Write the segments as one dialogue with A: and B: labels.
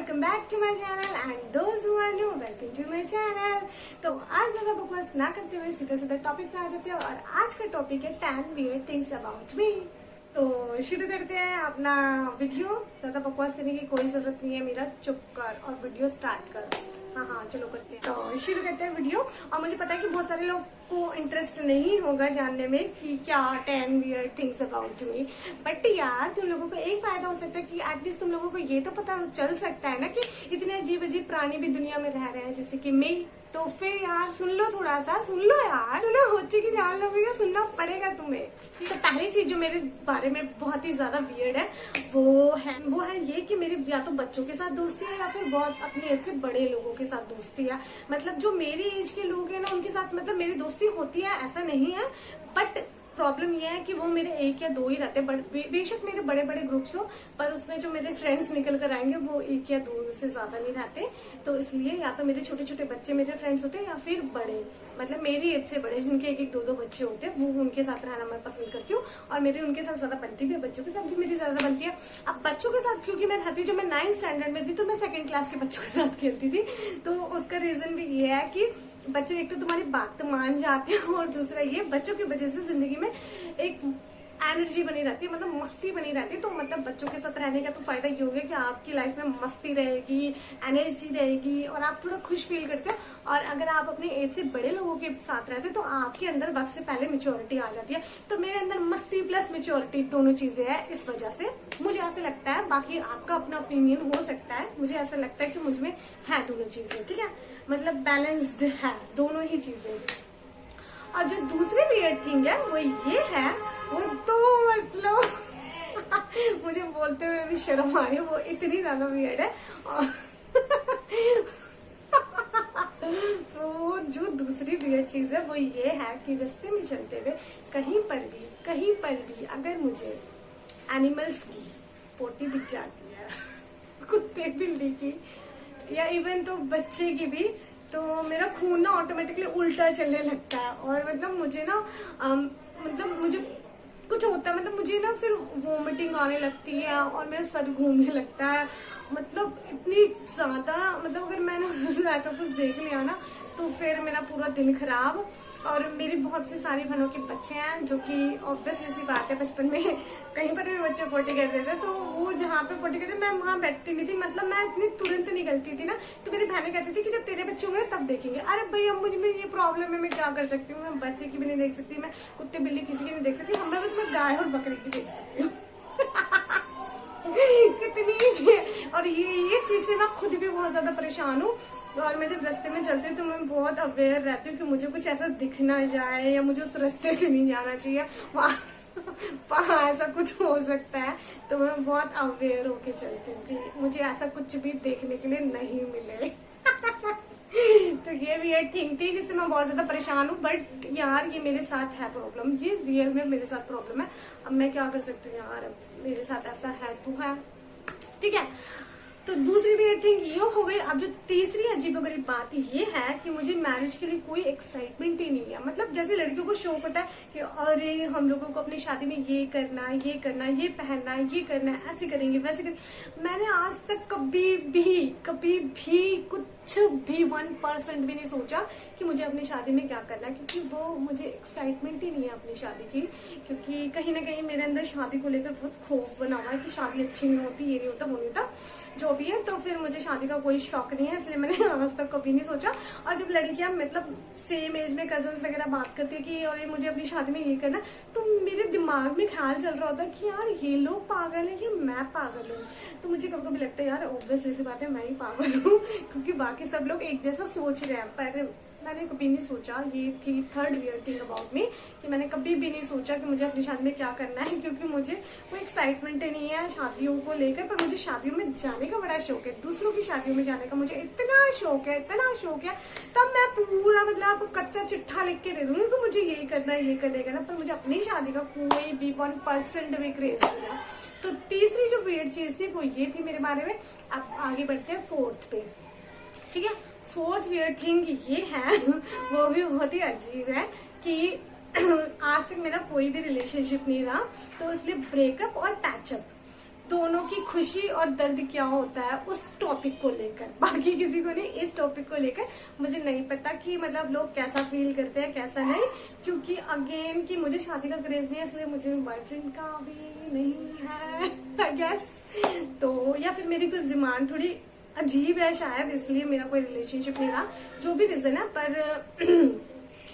A: Welcome back to my channel and those who are new welcome to my channel. तो आज ज्यादा बकवास ना करते हुए सीधा सीधा टॉपिक पे आ जाते हैं और आज का टॉपिक है 10 वियर्ड थिंग्स अबाउट मी। तो शुरू करते हैं अपना वीडियो। ज्यादा बकवास करने की कोई जरूरत नहीं है, मेरा चुप कर और वीडियो स्टार्ट कर। हाँ चलो करते हैं। तो शुरू करते हैं वीडियो। और मुझे पता है कि बहुत सारे लोग को इंटरेस्ट नहीं होगा जानने में कि क्या 10 weird things about me, but यार तुम लोगों को एक फायदा हो सकता है कि एटलीस्ट तुम लोगों को ये तो पता चल सकता है ना कि इतने अजीब अजीब प्राणी भी दुनिया में रह रहे हैं जैसे कि मैं। तो फिर यार सुन लो, थोड़ा सा सुन लो यार, सुनो होती की ध्यान लगेगा, सुनना पड़ेगा तुम्हें। तो पहली चीज जो मेरे बारे में बहुत ही ज्यादा वियर्ड है वो है ये कि मेरे या तो बच्चों के साथ दोस्ती है या फिर बहुत अपनी एज से बड़े लोगों के साथ दोस्ती है। मतलब जो मेरी एज के लोग हैं ना उनके साथ मतलब मेरी दोस्ती होती है, ऐसा नहीं है, बट प्रॉब्लम ये है कि वो मेरे एक या दो ही रहते हैं। बेशक मेरे बड़े बड़े ग्रुप्स हो पर उसमें जो मेरे फ्रेंड्स निकल कर आएंगे वो एक या दो से ज्यादा नहीं रहते। तो इसलिए या तो मेरे छोटे छोटे बच्चे मेरे फ्रेंड्स होते हैं या फिर बड़े मतलब मेरी एज से बड़े जिनके एक एक दो बच्चे होते हैं वो उनके साथ रहना मैं पसंद करती हूँ। और मेरे उनके साथ ज्यादा बनती भी है, बच्चों के साथ भी मेरी ज्यादा बनती है। अब बच्चों के साथ क्योंकि मैं रहती हूँ, जब मैं 9th स्टैंडर्ड में थी तो मैं 2nd क्लास के बच्चों के साथ खेलती थी। तो उसका रीजन भी ये है कि बच्चे एक तो तुम्हारी बात मान जाते हैं और दूसरा ये बच्चों की वजह से जिंदगी में एक एनर्जी बनी रहती है, मतलब मस्ती बनी रहती है। तो मतलब बच्चों के साथ रहने का तो फायदा ये हो गया कि आपकी लाइफ में मस्ती रहेगी, एनर्जी रहेगी और आप थोड़ा खुश फील करते हो। और अगर आप अपने एज से बड़े लोगों के साथ रहते हो तो आपके अंदर वक्त से पहले मेच्योरिटी आ जाती है। तो मेरे अंदर मस्ती प्लस मेच्योरिटी दोनों चीजें हैं, इस वजह से मुझे ऐसा लगता है। बाकी आपका अपना ओपिनियन हो सकता है, मुझे ऐसा लगता है कि मुझ में है दोनों चीजें, ठीक है, मतलब बैलेंस्ड है दोनों ही चीजें। और जो दूसरी वियर्ड थिंग है वो ये है, वो तो मतलब मुझे बोलते हुए भी शर्म आ रही है, वो इतनी ज्यादा वियर्ड है। और तो जो दूसरी वियर्ड चीज है वो ये है कि रास्ते में चलते हुए कहीं पर भी अगर मुझे एनिमल्स की पोटी दिख जाती है, कुत्ते बिल्ली की या इवन तो बच्चे की भी, तो मेरा खून ना ऑटोमेटिकली उल्टा चलने लगता है। और मतलब मुझे ना मतलब मुझे कुछ होता है, मतलब मुझे ना फिर वोमिटिंग आने लगती है और मेरा सर घूमने लगता है। मतलब इतनी ज्यादा मतलब अगर मैंने ऐसा कुछ देख लिया ना तो फिर मेरा पूरा दिन खराब। और मेरी बहुत सी सारी बहनों के बच्चे हैं जो कि ऑब्वियसली सी बात है बचपन में कहीं पर भी बच्चे पोटी करते थे तो वो जहाँ पे पोटी करते मैं वहां बैठती नहीं थी, मतलब मैं इतनी तुरंत निकलती थी ना। तो मेरी बहनें कहती थी कि जब तेरे बच्चे होंगे तब देखेंगे। अरे भाई अब मुझे में ये प्रॉब्लम है, मैं क्या कर सकती हूँ, मैं बच्चे की भी नहीं देख सकती, मैं कुत्ते बिल्ली किसी की नहीं देख सकती, मैं बस मैं गाय और बकरी की देख सकती हूँ। कितनी और ये चीज से मैं खुद भी बहुत ज्यादा परेशान हूँ। और मैं जब रास्ते में चलती हूँ तो मैं बहुत अवेयर रहती हूँ कि मुझे कुछ ऐसा दिख ना जाए या मुझे उस रास्ते से नहीं जाना चाहिए, वहाँ ऐसा कुछ हो सकता है। तो मैं बहुत अवेयर होके चलती हूँ कि मुझे ऐसा कुछ भी देखने के लिए नहीं मिले। तो ये वियर्ड थिंग थी जिससे मैं बहुत ज्यादा परेशान हूँ, बट यार ये मेरे साथ है प्रॉब्लम, ये रियल में मेरे साथ प्रॉब्लम है। अब मैं क्या कर सकती हूँ यार, अब मेरे साथ ऐसा है तो है, ठीक है। तो दूसरी वियर्ड थिंग ये हो गई। अब जो तीसरी अजीबोगरीब बात ये है कि मुझे मैरिज के लिए कोई एक्साइटमेंट ही नहीं है। मतलब जैसे लड़कियों को शौक होता है कि अरे हम लोगों को अपनी शादी में ये करना, ये पहनना, ये करना, ऐसे करेंगे वैसे करेंगे। मैंने आज तक कभी भी कुछ भी 1% भी नहीं सोचा कि मुझे अपनी शादी में क्या करना है, क्योंकि वो मुझे एक्साइटमेंट ही नहीं है अपनी शादी की। क्योंकि कहीं ना कहीं मेरे अंदर शादी को लेकर बहुत खौफ बना हुआ है कि शादी अच्छी नहीं होती, ये नहीं होता, वो नहीं होता, जो भी है। तो फिर मुझे शादी का कोई शौक नहीं है, इसलिए मैंने आज तक कभी नहीं सोचा। और जब लड़कियां मतलब सेम एज में कजन्स वगैरह बात करती है कि और मुझे अपनी शादी में ये करना, तो मेरे दिमाग में ख्याल चल रहा होता है कि यार ये लोग पागल है या मैं पागल हूँ। तो मुझे कभी कभी लगता है यार ऑब्वियसली सी बात है मैं ही पागल हूँ, क्योंकि बाकी सब लोग एक जैसा सोच रहे हैं। पर मैंने कभी नहीं सोचा, ये थी third weird thing about me, कि मैंने कभी भी नहीं सोचा कि मुझे अपनी शादी में क्या करना है, क्योंकि मुझे कोई एक्साइटमेंट नहीं है शादियों को लेकर। पर मुझे शादियों में जाने का बड़ा शौक है, दूसरों की शादियों में जाने का मुझे इतना शौक है तब मैं पूरा मतलब आपको कच्चा चिट्ठा लिख के दे दूंगी कि मुझे ये करना है, ये करना। पर मुझे अपनी शादी का कोई भी 1% भी क्रेज नहीं है। तो तीसरी जो वियर्ड चीज थी वो ये थी मेरे बारे में। अब आगे बढ़ते हैं फोर्थ पे, ठीक है। फोर्थ वियर्ड थिंग ये है, वो भी बहुत ही अजीब है कि आज तक मेरा कोई भी रिलेशनशिप नहीं रहा, तो इसलिए ब्रेकअप और पैचअप दोनों की खुशी और दर्द क्या होता है उस टॉपिक को लेकर, बाकी किसी को नहीं, इस टॉपिक को लेकर। मुझे नहीं पता कि मतलब लोग कैसा फील करते हैं कैसा नहीं, क्योंकि अगेन कि मुझे शादी का क्रेज नहीं है, इसलिए मुझे बॉयफ्रेंड का भी नहीं है आई गेस। तो या फिर मेरी कुछ डिमांड थोड़ी अजीब है शायद, इसलिए मेरा कोई रिलेशनशिप नहीं रहा, जो भी रीजन है। पर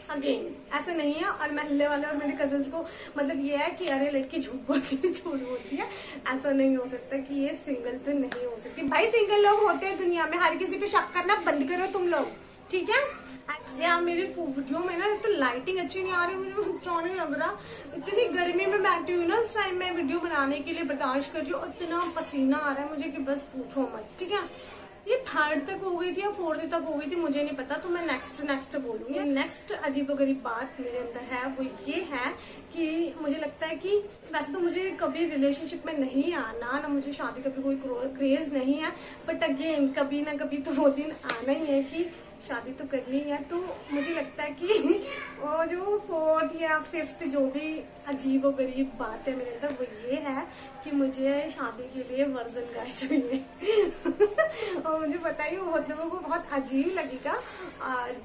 A: अगेन ऐसा नहीं है। और महल्ले वाले और मेरे कजन्स को मतलब ये है कि अरे लड़की झूठ बोलती है, झूठ बोलती है। ऐसा नहीं हो सकता कि ये सिंगल तो नहीं हो सकती भाई, सिंगल लोग होते हैं दुनिया में, हर किसी पे शक करना बंद करो तुम लोग, ठीक है। यार मेरी वीडियो में ना तो लाइटिंग अच्छी नहीं आ रही, मुझे अच्छा नहीं लग रहा। इतनी गर्मी में बैठी हुई ना, उस टाइम मैं वीडियो बनाने के लिए बर्दाश्त कर रही हूँ, इतना पसीना आ रहा है मुझे कि बस पूछो मत, ठीक है। ये 3rd तक हो गई थी या 4th तक हो गई थी, मुझे नहीं पता, तो मैं नेक्स्ट बोलूंगी। नेक्स्ट अजीबोगरीब बात मेरे अंदर है वो ये है कि मुझे लगता है कि वैसे तो मुझे कभी रिलेशनशिप में नहीं आना, ना मुझे शादी का भी कोई क्रेज नहीं है, बट अगेन कभी ना कभी तो वो दिन आना ही है कि शादी तो करनी है। तो मुझे लगता है कि वो जो 4th या 5th जो भी अजीब और गरीब बात है मेरे अंदर वो ये है कि मुझे शादी के लिए वर्जन गाय चाहिए और मुझे पता ही बहुत लोगों को बहुत अजीब लगेगा,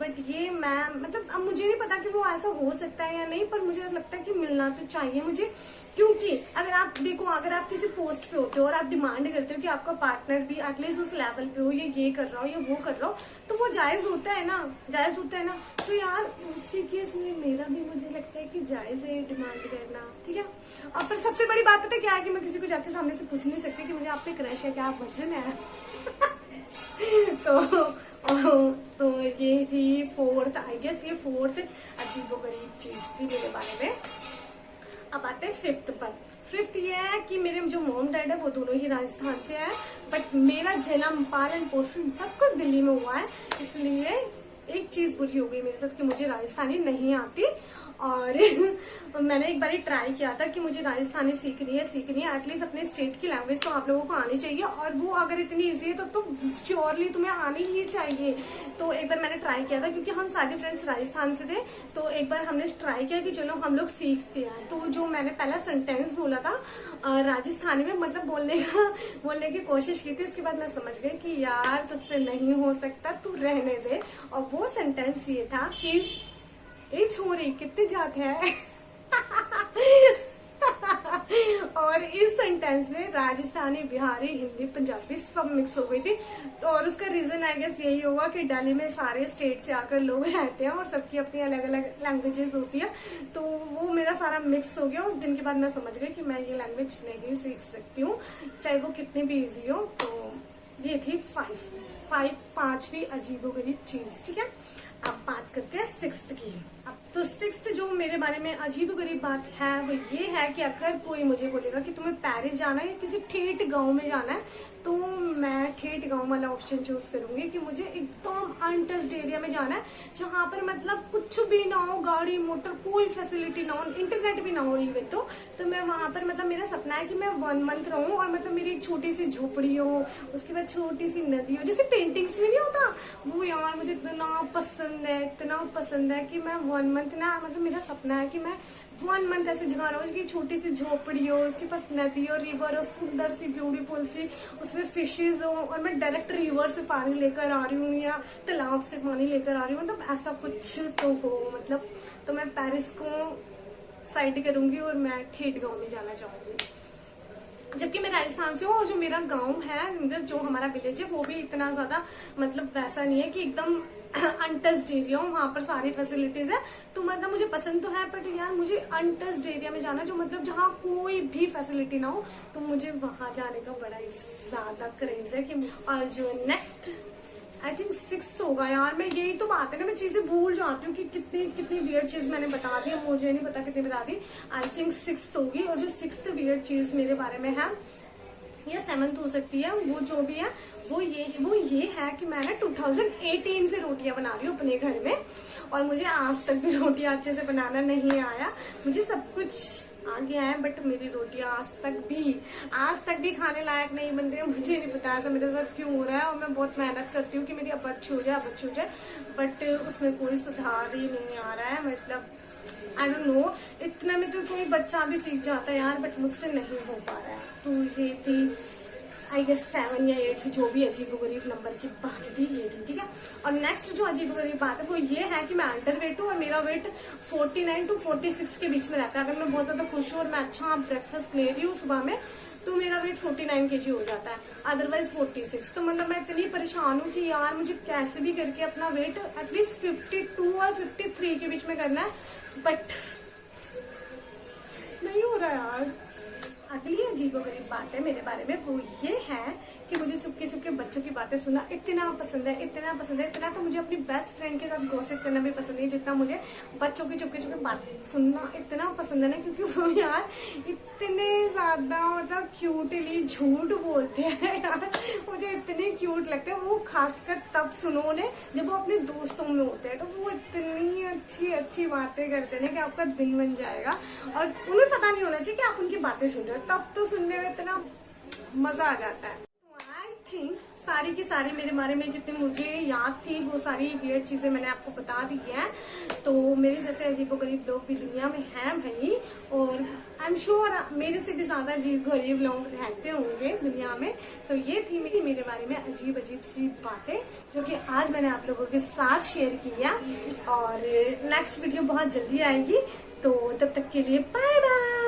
A: बट ये मैं मतलब अब मुझे नहीं पता कि वो ऐसा हो सकता है या नहीं, पर मुझे लगता है कि मिलना तो चाहिए मुझे। क्योंकि अगर आप देखो, अगर आप किसी पोस्ट पे होते हो और आप डिमांड करते हो कि आपका पार्टनर भी एटलीस्ट उस लेवल पे हो, ये कर रहा हो या वो कर रहा हो, तो वो जायज होता है ना, जायज होता है ना। तो यार उसी केस में मेरा भी मुझे लगता है कि जायज है डिमांड करना, ठीक है। और पर सबसे बड़ी बात पता है क्या है कि मैं किसी को जाके सामने से पूछ नहीं सकती कि मुझे आप पे क्रश है क्या, आप वर्जन है तो ये थी 4th, आई गेस ये 4th अजीबोगरीब चीज थी मेरे बारे में। अब आते हैं 5th पर। 5th ये है कि मेरे जो मॉम डैड है वो दोनों ही राजस्थान से है, बट मेरा जन्म पालन पोषण सब कुछ दिल्ली में हुआ है, इसलिए एक चीज बुरी हो गई मेरे साथ कि मुझे राजस्थानी नहीं आती। और मैंने एक बार ट्राई किया था कि मुझे राजस्थानी सीखनी है एटलीस्ट अपने स्टेट की लैंग्वेज तो आप लोगों को आनी चाहिए, और वो अगर इतनी इजी है तो श्योरली तुम्हें आनी ही चाहिए। तो एक बार मैंने ट्राई किया था क्योंकि हम सारे फ्रेंड्स राजस्थान से थे, तो एक बार हमने ट्राई किया कि चलो हम लोग सीखते हैं। तो जो मैंने पहला सेंटेंस बोला था राजस्थानी में, मतलब बोलने की कोशिश की थी, उसके बाद मैं समझ गई कि यार तुझसे नहीं हो सकता, तू रहने दे। और वो सेंटेंस ये था कि ए छोरी कितनी जात है और इस सेंटेंस में राजस्थानी, बिहारी, हिंदी, पंजाबी सब मिक्स हो गई थी। तो और उसका रीजन आई गेस यही होगा कि दिल्ली में सारे स्टेट से आकर लोग रहते हैं और सबकी अपनी अलग अलग लैंग्वेजेस होती है, तो वो मेरा सारा मिक्स हो गया। उस दिन के बाद मैं समझ गई कि मैं ये लैंग्वेज नहीं सीख सकती हूँ, चाहे वो कितनी भी इजी हो। तो ये थी 5वीं अजीबोगरीब चीज, ठीक है। अब बात करते हैं 6th की। अब तो 6th जो मेरे बारे में अजीबोगरीब बात है वो ये है कि अगर कोई मुझे बोलेगा कि तुम्हें पेरिस जाना है या किसी ठेठ गांव में जाना है, तो मैं ठेठ गांव वाला ऑप्शन चूज करूंगी कि मुझे एकदम अनटच्ड एरिया में जाना है, जहां पर मतलब कुछ भी ना हो, गाड़ी मोटर कोई फैसिलिटी ना हो, इंटरनेट भी ना हो इवन। तो मैं वहां पर मतलब मेरा सपना है कि मैं 1 मंथ रहूं और मतलब मेरी एक छोटी सी झोपड़ी हो, उसके बाद छोटी सी नदी हो, जैसे पेंटिंग्स में नहीं होता वो। यार मुझे इतना पसंद है कि मैं 1 मंथ ना, मतलब मेरा सपना है कि मैं 1 मंथ ऐसी जगह रहूं कि छोटी सी झोपड़ी हो, उसके पास नदी और रिवर हो, सुंदर सी ब्यूटीफुल सी, उसमें फिशेज हो, और मैं डायरेक्ट रिवर से पानी लेकर आ रही हूँ या तालाब से पानी लेकर आ रही हूँ, मतलब ऐसा कुछ तो हो मतलब। तो मैं पेरिस को साइड करूंगी और मैं ठेठ गांव में जाना चाहूंगी, जबकि मैं राजस्थान से हूँ और जो मेरा गांव है, मतलब जो हमारा विलेज है वो भी इतना ज्यादा मतलब वैसा नहीं है कि एकदम अनटच्ड एरिया हो, वहां पर सारी फैसिलिटीज है। तो मतलब मुझे पसंद तो है, बट यार मुझे अनटच्ड एरिया में जाना, जो मतलब जहाँ कोई भी फैसिलिटी ना हो, तो मुझे वहां जाने का बड़ा ही ज्यादा क्रेज है कि। और जो नेक्स्ट आई थिंक 6th होगा यार, मैं यही तो बात है ना, मैं चीजें भूल जाती हूँ कि कितनी वियर्ड चीज मैंने बता दी, मुझे नहीं पता कितनी बता दी। आई थिंक 6th होगी। और जो 6th वियर्ड चीज मेरे बारे में है या 7th हो सकती है, वो जो भी है वो ये है कि मैं ना 2018 से रोटियां बना रही हूँ अपने घर में, और मुझे आज तक भी रोटियां अच्छे से बनाना नहीं आया। मुझे सब कुछ आ गया है, बट मेरी रोटियां आज तक भी खाने लायक नहीं बन रही है। मुझे नहीं पता ऐसा मेरे साथ क्यों हो रहा है, और मैं बहुत मेहनत करती हूँ कि मेरी अब अच्छी हो जाए, बट उसमें कोई सुधार ही नहीं आ रहा है। मतलब आई डोंट नो, इतने में तो कोई बच्चा भी सीख जाता है यार, बट मुझसे नहीं हो पा रहा है। तो ये थी आई गेस 7 या 8 जो भी अजीबोगरीब नंबर की बात थी, ये थी, ठीक है। और नेक्स्ट जो अजीबोगरीब बात है वो ये है कि मैं अंडर वेट हूँ और मेरा वेट 49 to 46 के बीच में रहता है। अगर मैं बहुत ज्यादा खुश हूँ और मैं अच्छा ब्रेकफास्ट ले रही हूँ सुबह में, तो मेरा वेट 49 kg हो जाता है, अदरवाइज 46। तो मतलब मैं इतनी परेशान हूँ कि यार मुझे कैसे भी करके अपना वेट एटलीस्ट 52 और 53 के बीच में करना है, बट नहीं हो रहा यार। अगली अजीबोगरीब बात है मेरे बारे में, वो ये है कि मुझे चुपके चुपके बच्चों की बातें सुनना इतना पसंद है, इतना पसंद है, इतना तो मुझे अपनी बेस्ट फ्रेंड के साथ गॉसिप करना भी पसंद है जितना मुझे बच्चों की चुपके चुपके बात सुनना इतना पसंद है ना, क्योंकि वो यार इतने ज्यादा मतलब क्यूटली झूठ बोलते हैं यार, मुझे इतने क्यूट लगते हैं वो। खासकर तब सुनो उन्हें जब वो अपने दोस्तों में होते हैं, तो वो इतनी अच्छी अच्छी बातें करते हैं कि आपका दिन बन जाएगा और उन्हें पता नहीं होना चाहिए कि आप उनकी बातें सुन रहे हो, तब तो सुनने में इतना मजा आ जाता है। आई थिंक सारी की सारी मेरे बारे में जितनी मुझे याद थी वो सारी वियर्ड चीजें मैंने आपको बता दी हैं। तो मेरे जैसे अजीबोगरीब लोग भी दुनिया में हैं भाई, और आई एम श्योर मेरे से भी ज्यादा अजीब लोग रहते होंगे दुनिया में। तो ये थी मेरे बारे में अजीब अजीब सी बातें जो कि आज मैंने आप लोगों के साथ शेयर किया, और नेक्स्ट वीडियो बहुत जल्दी आएगी। तो तब तक के लिए बाय बाय।